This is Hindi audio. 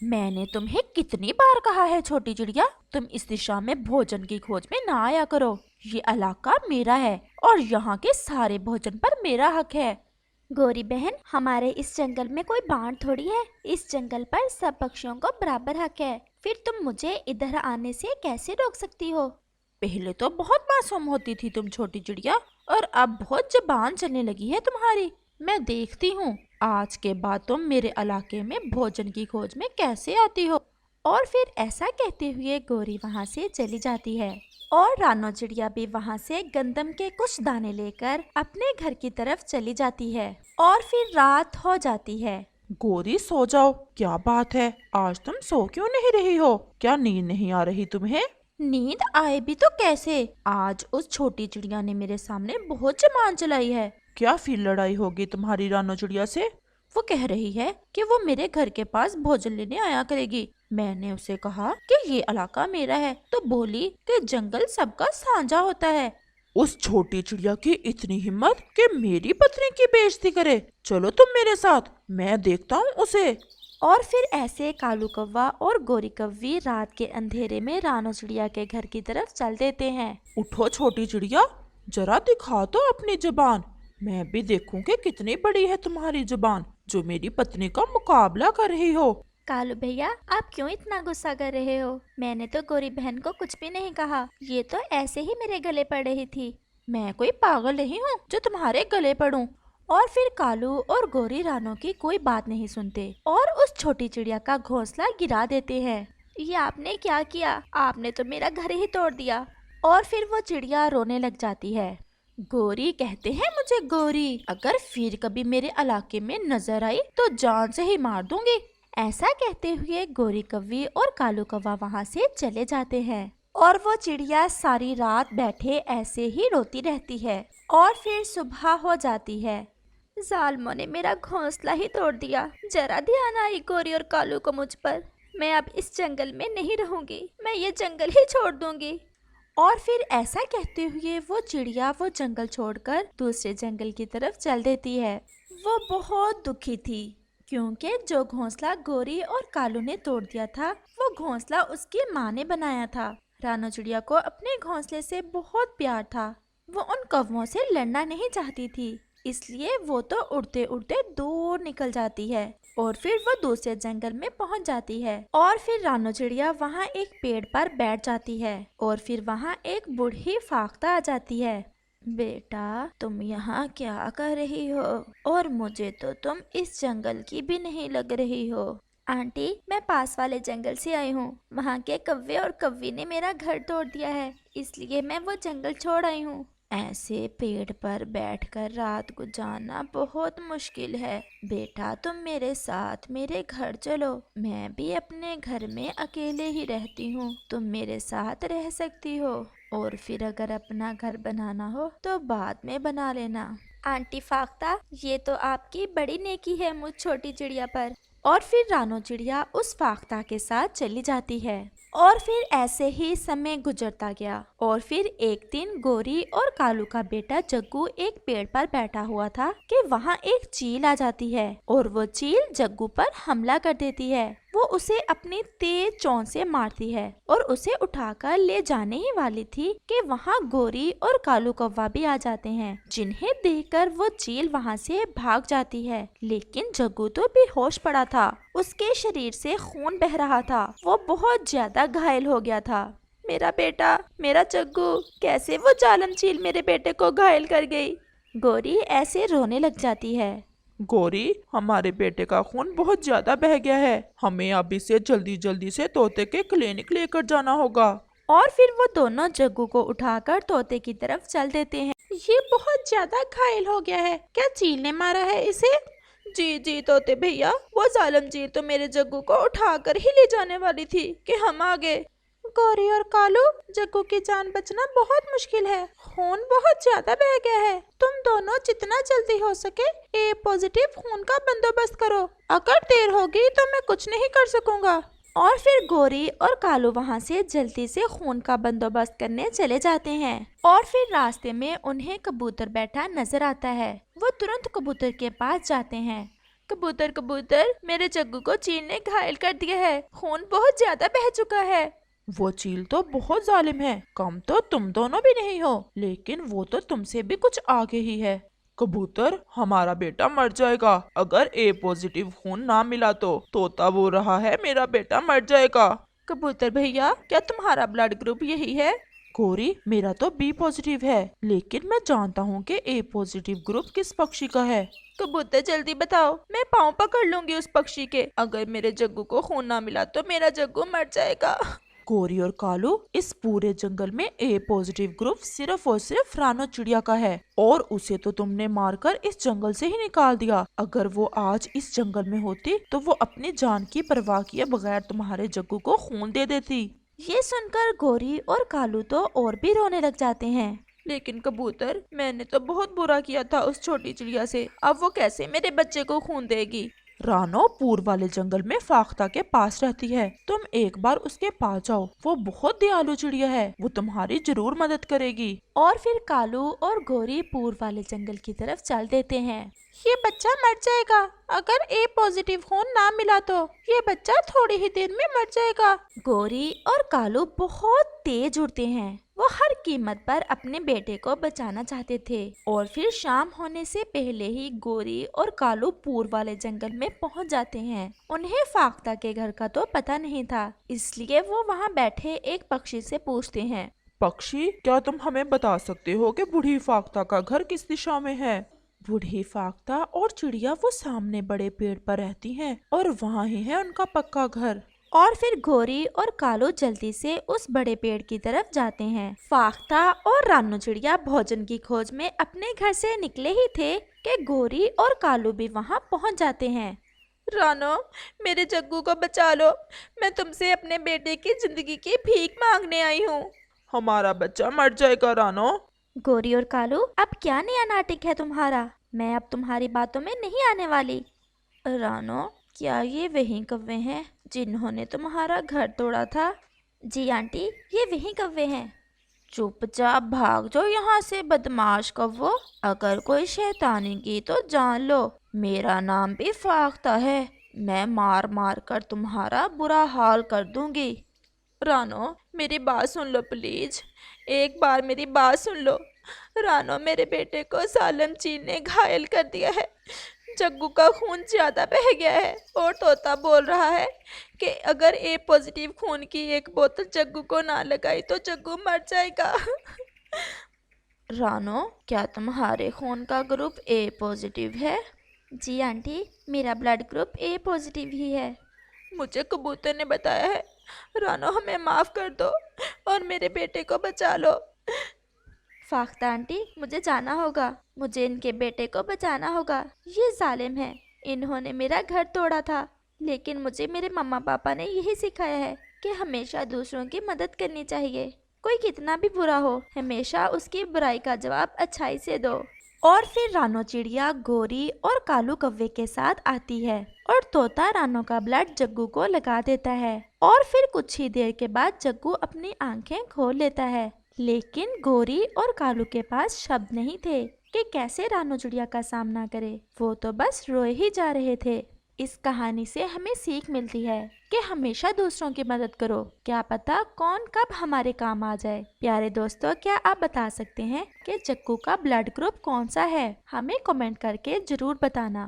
मैंने तुम्हें कितनी बार कहा है छोटी चिड़िया, तुम इस दिशा में भोजन की खोज में ना आया करो। ये इलाका मेरा है और यहाँ के सारे भोजन पर मेरा हक है। गौरी बहन, हमारे इस जंगल में कोई बांट थोड़ी है। इस जंगल पर सब पक्षियों को बराबर हक है। फिर तुम मुझे इधर आने से कैसे रोक सकती हो? पहले तो बहुत मासूम होती थी तुम छोटी चिड़िया, और अब बहुत जबान चलने लगी है तुम्हारी। मैं देखती हूँ आज के बाद तुम मेरे इलाके में भोजन की खोज में कैसे आती हो। और फिर ऐसा कहते हुए गौरी वहाँ से चली जाती है और रानो चिड़िया भी वहाँ से गंदम के कुछ दाने लेकर अपने घर की तरफ चली जाती है। और फिर रात हो जाती है। गोरी सो जाओ, क्या बात है, आज तुम सो क्यों नहीं रही हो? क्या नींद नहीं आ रही तुम्हें? नींद आए भी तो कैसे, आज उस छोटी चिड़िया ने मेरे सामने बहुत जबान चलाई है। क्या फिर लड़ाई होगी तुम्हारी रानो चिड़िया से? वो कह रही है कि वो मेरे घर के पास भोजन लेने आया करेगी। मैंने उसे कहा कि ये इलाका मेरा है, तो बोली कि जंगल सबका साझा होता है। उस छोटी चिड़िया की इतनी हिम्मत कि मेरी पत्नी की बेइज्जती करे। चलो तुम मेरे साथ, मैं देखता हूँ उसे। और फिर ऐसे कालू कौवा और गोरी कौवी रात के अंधेरे में रानो चिड़िया के घर की तरफ चल देते हैं। उठो छोटी चिड़िया, जरा दिखा तो अपनी जुबान, मैं भी देखूं कि कितनी बड़ी है तुम्हारी जुबान जो मेरी पत्नी का मुकाबला कर रही हो। कालू भैया, आप क्यों इतना गुस्सा कर रहे हो? मैंने तो गौरी बहन को कुछ भी नहीं कहा, ये तो ऐसे ही मेरे गले पड़ रही थी। मैं कोई पागल नहीं हूँ जो तुम्हारे गले पड़ूं। और फिर कालू और गोरी रानो की कोई बात नहीं सुनते और उस छोटी चिड़िया का घोंसला गिरा देते हैं। ये आपने क्या किया? आपने तो मेरा घर ही तोड़ दिया। और फिर वो चिड़िया रोने लग जाती है। गोरी कहते हैं मुझे गोरी, अगर फिर कभी मेरे इलाके में नजर आई तो जान से ही मार दूंगी। ऐसा कहते हुए गोरी कौवी और कालू कौवा वहाँ से चले जाते हैं और वो चिड़िया सारी रात बैठे ऐसे ही रोती रहती है। और फिर सुबह हो जाती है। जालमों ने मेरा घोंसला ही तोड़ दिया। जरा ध्यान आई गोरी और कालू को मुझ पर। मैं अब इस जंगल में नहीं रहूंगी, मैं ये जंगल ही छोड़ दूंगी। और फिर ऐसा कहते हुए वो चिड़िया वो जंगल छोड़कर दूसरे जंगल की तरफ चल देती है। वो बहुत दुखी थी क्योंकि जो घोंसला गोरी और कालू ने तोड़ दिया था वो घोंसला उसकी माँ ने बनाया था। रानो चिड़िया को अपने घोंसले से बहुत प्यार था। वो उन कौवों से लड़ना नहीं चाहती थी, इसलिए वो तो उड़ते उड़ते दूर निकल जाती है और फिर वो दूसरे जंगल में पहुंच जाती है। और फिर रानो चिड़िया वहाँ एक पेड़ पर बैठ जाती है और फिर वहाँ एक बूढ़ी फाख्ता आ जाती है। बेटा, तुम यहाँ क्या कर रही हो? और मुझे तो तुम इस जंगल की भी नहीं लग रही हो। आंटी, मैं पास वाले जंगल से आई हूँ। वहाँ के कौवे और कौवी ने मेरा घर तोड़ दिया है, इसलिए मैं वो जंगल छोड़ आई हूँ। ऐसे पेड़ पर बैठकर रात गुजारना बहुत मुश्किल है। बेटा, तुम मेरे साथ मेरे घर चलो। मैं भी अपने घर में अकेले ही रहती हूँ, तुम मेरे साथ रह सकती हो। और फिर अगर अपना घर बनाना हो तो बाद में बना लेना। आंटी फाख्ता, ये तो आपकी बड़ी नेकी है मुझ छोटी चिड़िया पर। और फिर रानो चिड़िया उस फाख्ता के साथ चली जाती है। और फिर ऐसे ही समय गुजरता गया और फिर एक दिन गोरी और कालू का बेटा जग्गू एक पेड़ पर बैठा हुआ था कि वहाँ एक चील आ जाती है और वो चील जग्गू पर हमला कर देती है। वो उसे अपनी तेज चोंच से मारती है और उसे उठाकर ले जाने ही वाली थी कि वहाँ गोरी और कालू कौवा भी आ जाते हैं, जिन्हें देखकर वो चील वहाँ से भाग जाती है। लेकिन जग्गू तो बेहोश पड़ा था, उसके शरीर से खून बह रहा था, वो बहुत ज्यादा घायल हो गया था। मेरा बेटा, मेरा जग्गू, कैसे वो जालिम चील मेरे बेटे को घायल कर गई? गोरी ऐसे रोने लग जाती है। गोरी, हमारे बेटे का खून बहुत ज्यादा बह गया है, हमें अभी से जल्दी जल्दी से तोते के क्लिनिक लेकर जाना होगा। और फिर वो दोनों जग्गू को उठाकर तोते की तरफ चल देते हैं। ये बहुत ज्यादा घायल हो गया है, क्या चील ने मारा है इसे? जी जी तोते भैया, वो जालिम चील तो मेरे जग्गू को उठाकर ही ले जाने वाली थी कि हम आ गए। गोरी और कालू, जग्गू की जान बचना बहुत मुश्किल है, खून बहुत ज्यादा बह गया है। तुम दोनों जितना जल्दी हो सके ए पॉजिटिव खून का बंदोबस्त करो, अगर देर होगी तो मैं कुछ नहीं कर सकूंगा। और फिर गोरी और कालू वहाँ से जल्दी से खून का बंदोबस्त करने चले जाते हैं। और फिर रास्ते में उन्हें कबूतर बैठा नजर आता है। वो तुरंत कबूतर के पास जाते हैं। कबूतर कबूतर, मेरे जग्गू को चील ने घायल कर दिया है, खून बहुत ज्यादा बह चुका है। वो चील तो बहुत जालिम है, कम तो तुम दोनों भी नहीं हो, लेकिन वो तो तुमसे भी कुछ आगे ही है। कबूतर, हमारा बेटा मर जाएगा अगर ए पॉजिटिव खून ना मिला तो। तोता बोल रहा है मेरा बेटा मर जाएगा। कबूतर भैया, क्या तुम्हारा ब्लड ग्रुप यही है? कोरी, मेरा तो बी पॉजिटिव है, लेकिन मैं जानता हूँ कि ए पॉजिटिव ग्रुप किस पक्षी का है। कबूतर जल्दी बताओ, मैं पाँव पकड़ लूंगी उस पक्षी के। अगर मेरे जग्गू को खून ना मिला तो मेरा जग्गू मर जाएगा। कोरी और कालू, इस पूरे जंगल में ए पॉजिटिव ग्रुप सिर्फ और सिर्फ रानो चिड़िया का है, और उसे तो तुमने मारकर इस जंगल से ही निकाल दिया। अगर वो आज इस जंगल में होती तो वो अपनी जान की परवाह किए बगैर तुम्हारे जग्गू को खून दे देती। ये सुनकर गोरी और कालू तो और भी रोने लग जाते हैं। लेकिन कबूतर, मैंने तो बहुत बुरा किया था उस छोटी चिड़िया से, अब वो कैसे मेरे बच्चे को खून देगी? रानो पूर्व वाले जंगल में फाख्ता के पास रहती है, तुम एक बार उसके पास जाओ, वो बहुत दयालु चिड़िया है, वो तुम्हारी जरूर मदद करेगी। और फिर कालू और गोरी पूर्व वाले जंगल की तरफ चल देते हैं। ये बच्चा मर जाएगा, अगर ए पॉजिटिव खून ना मिला तो ये बच्चा थोड़ी ही देर में मर जाएगा। गोरी और कालू बहुत तेज उड़ते हैं, वो हर कीमत पर अपने बेटे को बचाना चाहते थे। और फिर शाम होने से पहले ही गोरी और कालू पूर्व वाले जंगल में पहुंच जाते हैं। उन्हें फाख्ता के घर का तो पता नहीं था, इसलिए वो वहां बैठे एक पक्षी से पूछते हैं। पक्षी, क्या तुम हमें बता सकते हो कि बूढ़ी फाख्ता का घर किस दिशा में है? बूढ़ी फाख्ता और चिड़िया वो सामने बड़े पेड़ पर रहती हैं, और वहाँ ही है उनका पक्का घर। और फिर गोरी और कालू जल्दी से उस बड़े पेड़ की तरफ जाते हैं। फाख्ता और रानू चिड़िया भोजन की खोज में अपने घर से निकले ही थे कि गोरी और कालू भी वहां पहुंच जाते हैं। रानो, मेरे जग्गू को बचा लो, मैं तुमसे अपने बेटे की जिंदगी की भीख मांगने आई हूँ। हमारा बच्चा मर जाएगा रानो। गोरी और कालू, अब क्या नया नाटक है तुम्हारा? मैं अब तुम्हारी बातों में नहीं आने वाली। रानो, क्या ये वही कौवे हैं जिन्होंने तुम्हारा घर तोड़ा था? जी आंटी, ये वही कौवे हैं। चुपचाप भाग जाओ यहाँ से बदमाश कौवो, अगर कोई शैतानी की तो जान लो, मेरा नाम भी फाख्ता है, मैं मार मार कर तुम्हारा बुरा हाल कर दूंगी। रानो, मेरी बात सुन लो प्लीज, एक बार मेरी बात सुन लो। रानो, मेरे बेटे को सालम चील ने घायल कर दिया है, जग्गू का खून ज्यादा बह गया है, और तोता बोल रहा है कि अगर ए पॉजिटिव खून की एक बोतल जग्गू को ना लगाई तो जग्गू मर जाएगा। रानो, क्या तुम्हारे खून का ग्रुप ए पॉजिटिव है? जी आंटी, मेरा ब्लड ग्रुप ए पॉजिटिव ही है। मुझे कबूतर ने बताया है। रानो, हमें माफ कर दो और मेरे बेटे को बचा लो। फाख्ता आंटी, मुझे जाना होगा, मुझे इनके बेटे को बचाना होगा। ये जालिम है, इन्होंने मेरा घर तोड़ा था, लेकिन मुझे मेरे मम्मा पापा ने यही सिखाया है कि हमेशा दूसरों की मदद करनी चाहिए। कोई कितना भी बुरा हो, हमेशा उसकी बुराई का जवाब अच्छाई से दो। और फिर रानो चिड़िया गोरी और कालू कौवे के साथ आती है, और तोता रानो का ब्लड जग्गू को लगा देता है। और फिर कुछ ही देर के बाद जग्गू अपनी आंखें खोल लेता है, लेकिन गोरी और कालू के पास शब्द नहीं थे कि कैसे रानो चिड़िया का सामना करे। वो तो बस रोए ही जा रहे थे। इस कहानी से हमें सीख मिलती है कि हमेशा दूसरों की मदद करो, क्या पता कौन कब हमारे काम आ जाए। प्यारे दोस्तों, क्या आप बता सकते हैं कि जग्गू का ब्लड ग्रुप कौन सा है? हमें कमेंट करके जरूर बताना।